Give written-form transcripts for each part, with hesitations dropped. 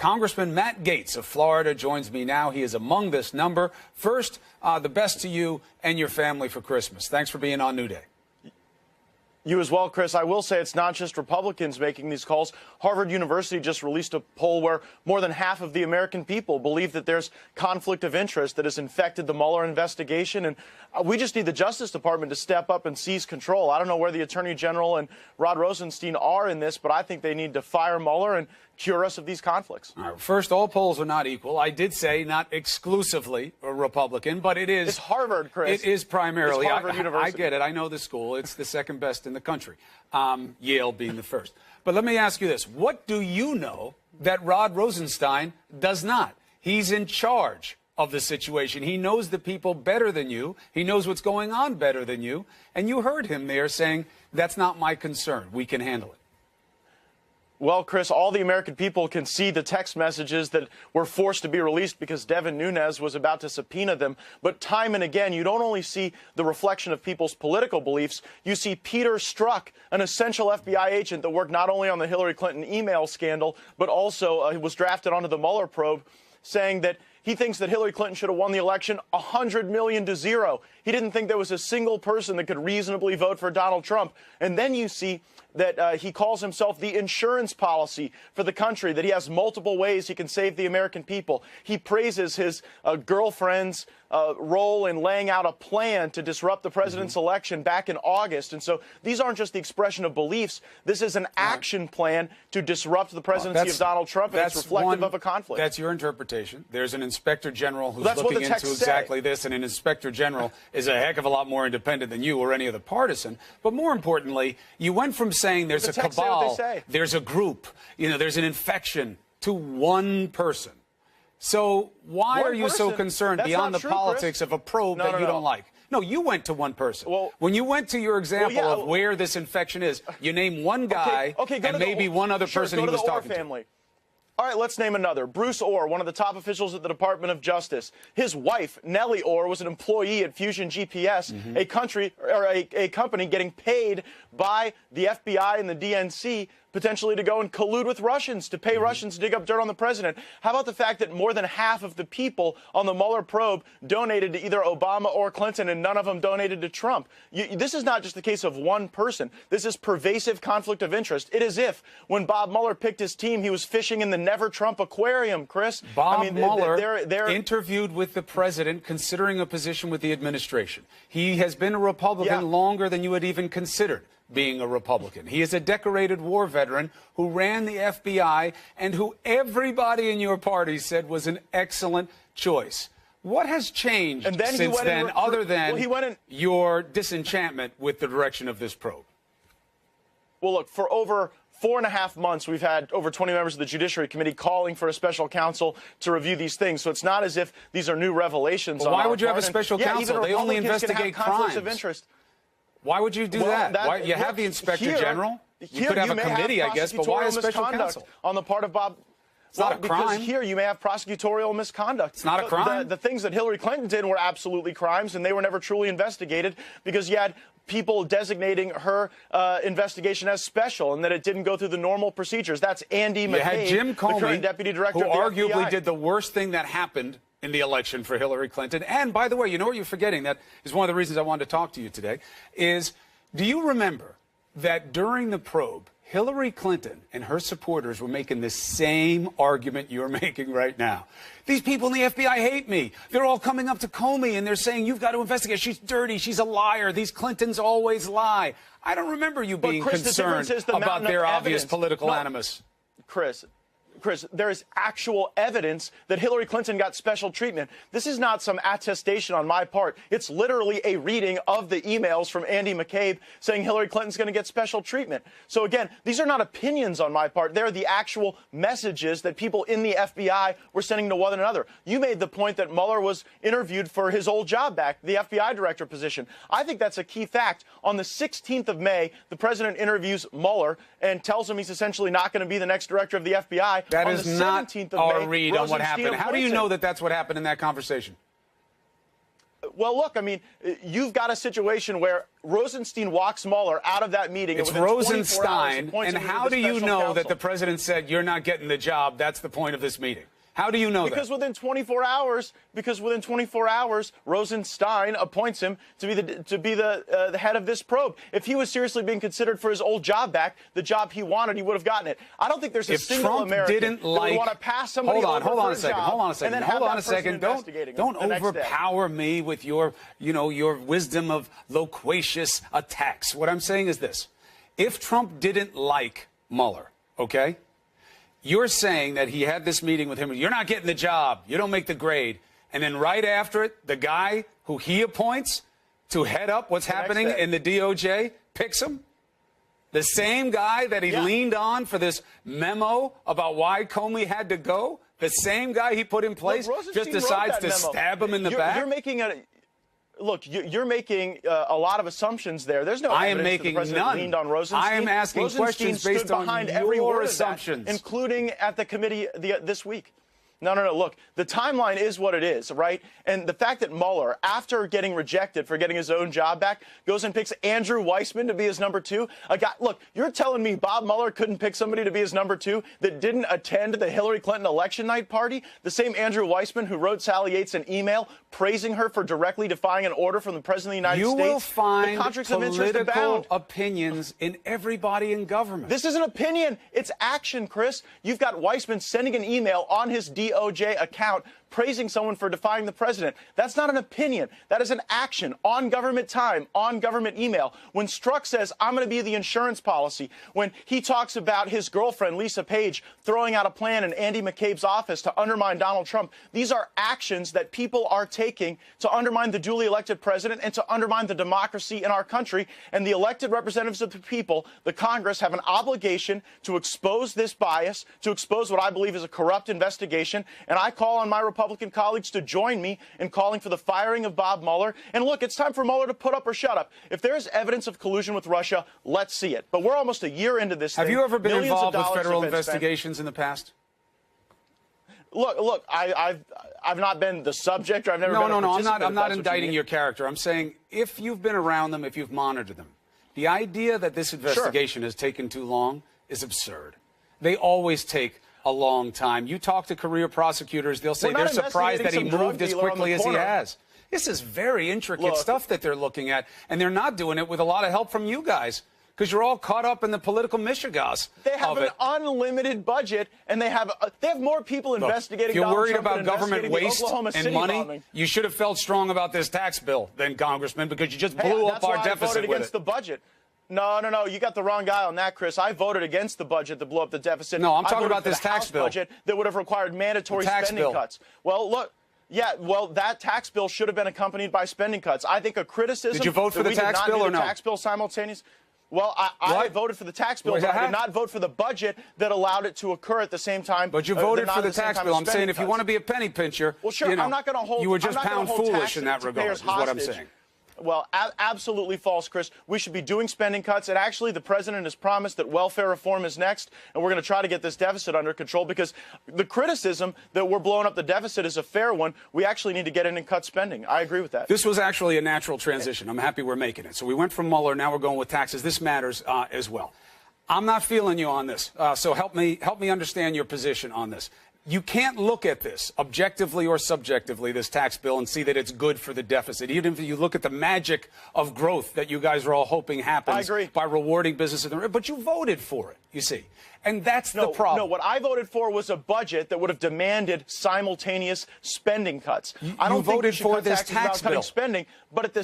Congressman Matt Gaetz of Florida joins me now. He is among this number. First, the best to you and your family for Christmas. Thanks for being on New Day. You as well, Chris. I will say it's not just Republicans making these calls. Harvard University just released a poll where more than half of the American people believe that there's conflict of interest that has infected the Mueller investigation. And we just need the Justice Department to step up and seize control. I don't know where the Attorney General and Rod Rosenstein are in this, but I think they need to fire Mueller and cure us of these conflicts. All right, first, all polls are not equal. I did say not exclusively a Republican, but it is. It's Harvard, Chris. It is primarily. It's Harvard University. I get it. I know the school. It's the second best in the country, Yale being the first. But let me ask you this. What do you know that Rod Rosenstein does not? He's in charge of the situation. He knows the people better than you. He knows what's going on better than you. And you heard him there saying, that's not my concern. We can handle it. Well, Chris, all the American people can see the text messages that were forced to be released because Devin Nunes was about to subpoena them. But time and again, you don't only see the reflection of people's political beliefs, you see Peter Strzok, an essential FBI agent that worked not only on the Hillary Clinton email scandal, but also was drafted onto the Mueller probe, saying that he thinks that Hillary Clinton should have won the election 100 million to 0. He didn't think there was a single person that could reasonably vote for Donald Trump. And then you see that he calls himself the insurance policy for the country, that he has multiple ways he can save the American people. He praises his girlfriend's role in laying out a plan to disrupt the president's election back in August. And so these aren't just the expression of beliefs. This is an action plan to disrupt the presidency of Donald Trump, and it's reflective of a conflict. That's your interpretation. There's an inspector general who's looking into exactly this, and an inspector general is a heck of a lot more independent than you or any other partisan. But more importantly, you went from saying there's a cabal, there's a group, there's an infection, to one person. So why are you so concerned beyond the politics of a probe that you don't like? No, you went to one person. Well, when you went to your example of where this infection is, you name one guy and maybe one other person he was talking to. All right, let's name another. Bruce Orr, one of the top officials at the Department of Justice. His wife, Nellie Orr, was an employee at Fusion GPS, a company getting paid by the FBI and the DNC potentially to go and collude with Russians, to pay Russians to dig up dirt on the president. How about the fact that more than half of the people on the Mueller probe donated to either Obama or Clinton, and none of them donated to Trump? This is not just the case of one person. This is pervasive conflict of interest. It is if, when Bob Mueller picked his team, he was fishing in the Never Trump aquarium, Chris. Bob Mueller interviewed with the president considering a position with the administration. He has been a Republican longer than you had even considered being a Republican. He is a decorated war veteran who ran the FBI and who everybody in your party said was an excellent choice. What has changed since then, other than your disenchantment with the direction of this probe? Well, look, for over 4.5 months, we've had over 20 members of the Judiciary Committee calling for a special counsel to review these things. So it's not as if these are new revelations. Well, why would you have a special counsel? They only investigate crimes. Of interest. Why would you do that? You have the Inspector General. You could have a committee, I guess, but why a special counsel? On the part of Bob. It's not a crime. Because here you may have prosecutorial misconduct. It's not a crime. The things that Hillary Clinton did were absolutely crimes, and they were never truly investigated because you had people designating her investigation as special and that it didn't go through the normal procedures. That's Andy McCabe, you had Jim Comey, the current deputy director who of the arguably FBI. did the worst thing that happened in the election for Hillary Clinton. And by the way, you know what you're forgetting? That is one of the reasons I wanted to talk to you today is, do you remember that during the probe, Hillary Clinton and her supporters were making the same argument you're making right now? These people in the FBI hate me. They're all coming up to Comey and they're saying, you've got to investigate. She's dirty. She's a liar. These Clintons always lie. I don't remember you being concerned about their obvious political animus. Chris, there is actual evidence that Hillary Clinton got special treatment. This is not some attestation on my part. It's literally a reading of the emails from Andy McCabe saying Hillary Clinton's going to get special treatment. So again, these are not opinions on my part. They're the actual messages that people in the FBI were sending to one another. You made the point that Mueller was interviewed for his old job back, the FBI director position. I think that's a key fact. On the 16th of May, the president interviews Mueller and tells him he's essentially not going to be the next director of the FBI. That is not our read on what happened. How do you know that that's what happened in that conversation? Well, look, I mean, you've got a situation where Rosenstein walks Mueller out of that meeting. It's Rosenstein, and how do you know that the president said you're not getting the job? That's the point of this meeting. How do you know that? Because within 24 hours, Rosenstein appoints him to be the head of this probe. If he was seriously being considered for his old job back, the job he wanted, he would have gotten it. I don't think there's a single American who would want to pass somebody over for a job. Hold on a second. Don't overpower me with your wisdom of loquacious attacks. What I'm saying is this: if Trump didn't like Mueller, okay? You're saying that he had this meeting with him. You're not getting the job. You don't make the grade. And then right after it, the guy who he appoints to head up what's happening in the DOJ picks him. The same guy that he leaned on for this memo about why Comey had to go. The same guy he put in place just decides to stab him in the back. You're making a... Look, you're making a lot of assumptions there. There's no evidence that the president leaned on Rosenstein. I am asking questions based on your assumptions, including at the committee this week. No. Look, the timeline is what it is, right? And the fact that Mueller, after getting rejected for getting his own job back, goes and picks Andrew Weissman to be his number two. A guy, look, you're telling me Bob Mueller couldn't pick somebody to be his number two that didn't attend the Hillary Clinton election night party? The same Andrew Weissman who wrote Sally Yates an email praising her for directly defying an order from the President of the United States. You will find political opinions in everybody in government. This is an opinion. It's action, Chris. You've got Weissman sending an email on his DOJ account praising someone for defying the president. That's not an opinion. That is an action on government time, on government email. When Strzok says, I'm going to be the insurance policy, when he talks about his girlfriend, Lisa Page, throwing out a plan in Andy McCabe's office to undermine Donald Trump, these are actions that people are taking to undermine the duly elected president and to undermine the democracy in our country. And the elected representatives of the people, the Congress, have an obligation to expose this bias, to expose what I believe is a corrupt investigation. And I call on my Republican colleagues to join me in calling for the firing of Bob Mueller. And look, it's time for Mueller to put up or shut up. If there is evidence of collusion with Russia, let's see it. But we're almost a year into this thing. Have you ever been involved with federal investigations in the past? Look, I've not been the subject, or I've never been a participant. I'm not indicting your character. I'm saying if you've been around them, if you've monitored them, the idea that this investigation has taken too long is absurd. They always take a long time. You talk to career prosecutors, they'll say they're surprised that he moved as quickly as he has. This is very intricate stuff that they're looking at, and they're not doing it with a lot of help from you guys, because you're all caught up in the political mishigas. They have an unlimited budget, and they have more people investigating. If you're worried about government waste and money, you should have felt strong about this tax bill, then, Congressman, because you just blew up our deficit with it. That's why I voted against the budget. No. You got the wrong guy on that, Chris. I voted against the budget that blew up the deficit. No, I'm talking about this tax bill. Budget that would have required mandatory spending cuts. Well, look. Yeah, well, that tax bill should have been accompanied by spending cuts. I think a criticism. Did you vote for the tax bill or no? Tax bill simultaneous. Well, I voted for the tax bill, but I did not vote for the budget that allowed it to occur at the same time. But you voted for the tax bill. I'm saying if you want to be a penny pincher, well, sure, I'm not going to hold. You were just pound foolish in that regard, is what I'm saying. Well, absolutely false, Chris. We should be doing spending cuts. And actually, the president has promised that welfare reform is next. And we're going to try to get this deficit under control, because the criticism that we're blowing up the deficit is a fair one. We actually need to get in and cut spending. I agree with that. This was actually a natural transition. I'm happy we're making it. So we went from Mueller. Now we're going with taxes. This matters as well. I'm not feeling you on this. So help me understand your position on this. You can't look at this objectively or subjectively, this tax bill, and see that it's good for the deficit. Even if you look at the magic of growth that you guys are all hoping happens by rewarding businesses. But you voted for it, you see. And that's the problem. No, what I voted for was a budget that would have demanded simultaneous spending cuts. I don't think voted for this tax bill. Spending, but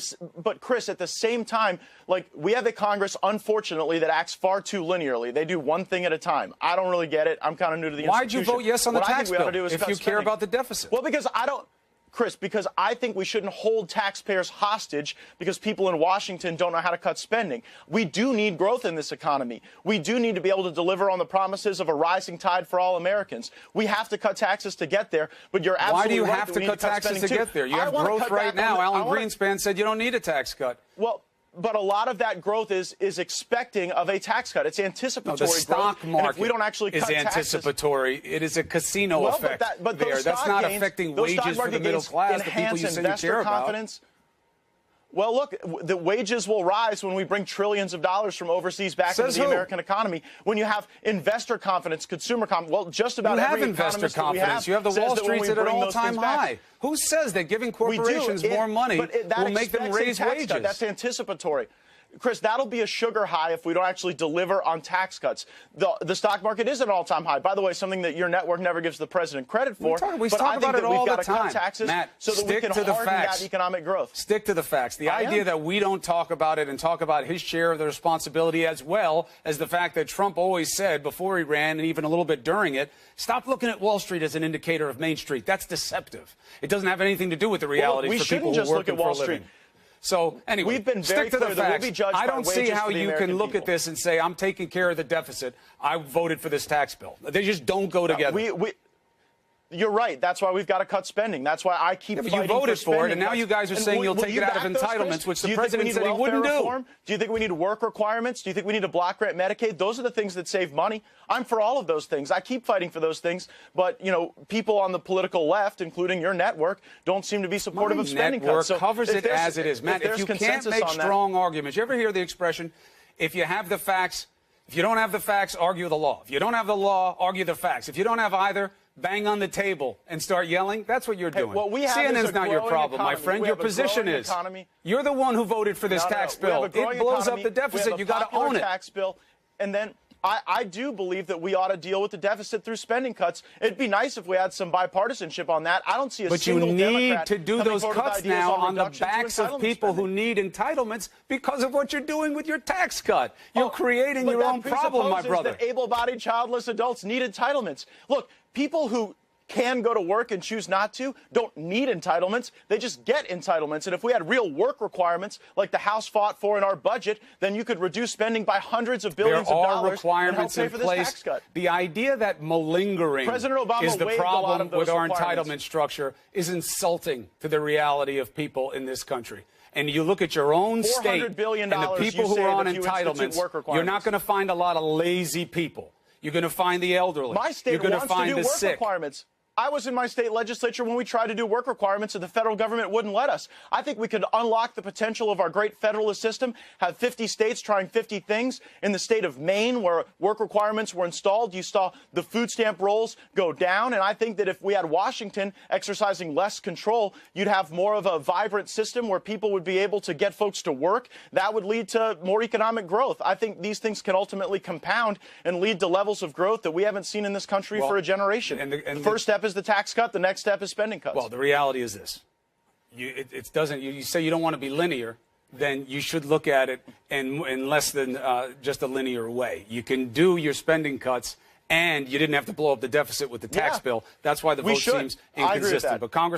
Chris, at the same time, like, we have a Congress, unfortunately, that acts far too linearly. They do one thing at a time. I don't really get it. I'm kind of new to the institution. Why'd you vote yes on the tax bill if you care about the deficit? Well, because I don't. Chris, because I think we shouldn't hold taxpayers hostage because people in Washington don't know how to cut spending. We do need growth in this economy. We do need to be able to deliver on the promises of a rising tide for all Americans. We have to cut taxes to get there, but you're absolutely right. Why do you have to cut taxes to get there? You have growth right now. Alan Greenspan said you don't need a tax cut. Well, But a lot of that growth is expecting of a tax cut. It's anticipatory growth. The stock market if we don't actually cut is anticipatory. It is a casino effect but there. That's not affecting wages for the middle class, the people you say you care about. Well, look, the wages will rise when we bring trillions of dollars from overseas back into the American economy. When you have investor confidence, consumer confidence, well, just about every investor confidence. You have the Wall Street's at an all-time high. Who says that giving corporations more money will make them raise wages? That's anticipatory. Chris, that'll be a sugar high if we don't actually deliver on tax cuts. The stock market is at an all-time high. By the way, something that your network never gives the president credit for. We talk about it all the time. Cut taxes Matt, so that we can harden that economic growth. Stick to the facts. The idea that we don't talk about it and talk about his share of the responsibility, as well as the fact that Trump always said before he ran and even a little bit during it, stop looking at Wall Street as an indicator of Main Street. That's deceptive. It doesn't have anything to do with the reality for people who work for a living. So, anyway, we've been stick to the facts. I don't see how you can look at this and say, I'm taking care of the deficit. I voted for this tax bill. They just don't go together. You're right. That's why we've got to cut spending. That's why I keep fighting you voted for it, and now cuts. you guys are saying you'll take it out of entitlements, which the president said he wouldn't do. Do you think we need work requirements? Do you think we need to block grant Medicaid? Those are the things that save money. I'm for all of those things. I keep fighting for those things. But, you know, people on the political left, including your network, don't seem to be supportive of spending cuts. So covers it as it is. Matt, if you can't make strong arguments, you ever hear the expression, if you have the facts, if you don't have the facts, argue the law. If you don't have the law, argue the facts. If you don't have either, bang on the table and start yelling. That's what you're doing. What we have CNN's is not your problem, my friend. Your position is you're the one who voted for this tax bill. It blows up the deficit. You got to own it. Tax bill, and then I do believe that we ought to deal with the deficit through spending cuts. It'd be nice if we had some bipartisanship on that. I don't see a single Democrat. But you need to do those cuts now on the backs of people who need entitlements because of what you're doing with your tax cut. You're creating your own problem, my brother. That able-bodied, childless adults need entitlements. Look, people who can go to work and choose not to don't need entitlements. They just get entitlements. And if we had real work requirements like the House fought for in our budget, then you could reduce spending by hundreds of billions of dollars. There are requirements in place. The idea that malingering is the problem with our entitlement structure is insulting to the reality of people in this country. And you look at your own state and the people who are on entitlements, you're not going to find a lot of lazy people. You're going to find the elderly. My state wants to do work requirements. I was in my state legislature when we tried to do work requirements and the federal government wouldn't let us. I think we could unlock the potential of our great federalist system, have 50 states trying 50 things. In the state of Maine, where work requirements were installed, you saw the food stamp rolls go down. And I think that if we had Washington exercising less control, you'd have more of a vibrant system where people would be able to get folks to work. That would lead to more economic growth. I think these things can ultimately compound and lead to levels of growth that we haven't seen in this country for a generation. The first step is the tax cut. The next step is spending cuts. Well, the reality is this. You say you don't want to be linear, then you should look at it in less than just a linear way. You can do your spending cuts, and you didn't have to blow up the deficit with the tax bill. That's why the vote seems inconsistent. But Congress